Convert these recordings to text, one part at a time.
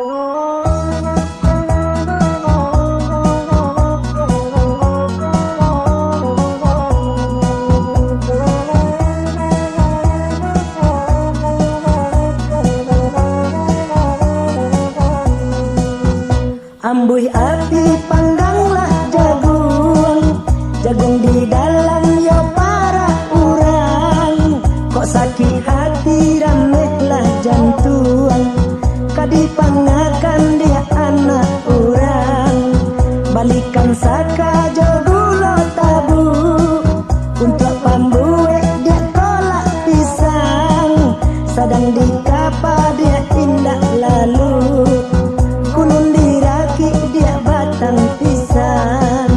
Ambuh api pangganglah jagung, jagung di dalam yo para urang. Kok sakit hati ramehlah jantung, kadipangakan dia anak urang. Balikan saka jogulo tabu, untuk pambue dia kolak pisang. Sadang di kapa dia indah lalu, kulun diraki dia batang pisang.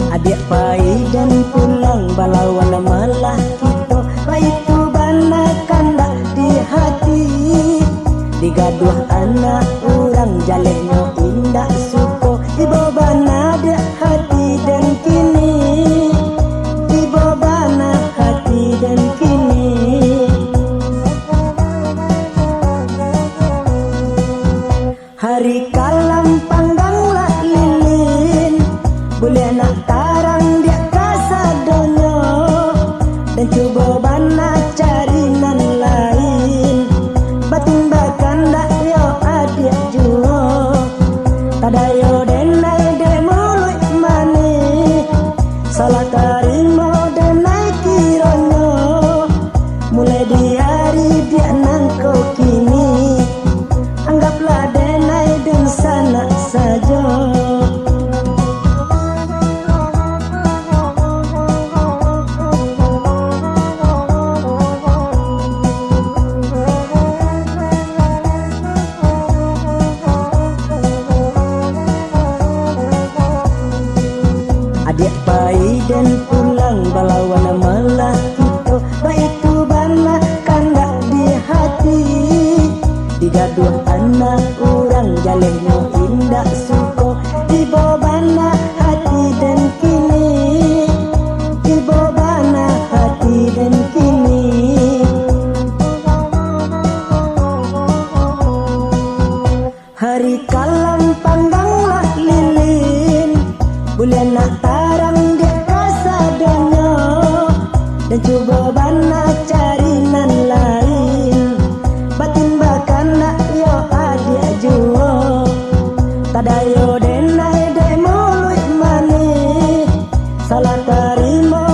Adik pai dan pulang balawan malah kita baitu bana kandak di hati. Digaduh anak orang jalehnya indah suko, ibu bana dia hati dan kini. Dan kini hari kalam pangganglah lilin, boleh nak tarang dia kasadonyo, dan coba bana cari nan lain. Batin bakan dak yo adik juo, tadayo denai de mulut mani, salah tarimo denai kironyo. Mulai di hari dia nangko kini, anggaplah denai dan sana saja. Adik pai dan pulang balawan malah kita baitu bana kandak di hati. Digaduh anak orang jalehnya indah suko, ibu bana hati dan kini. Ibu bana hati dan kini. Hari kalam pangganglah lilin, boleh nak tarang dia kasadonyo, dan coba bana cari nan lain. Batin bakan nak yo adik juo, tadayo denai de mulut mani, salah tarimo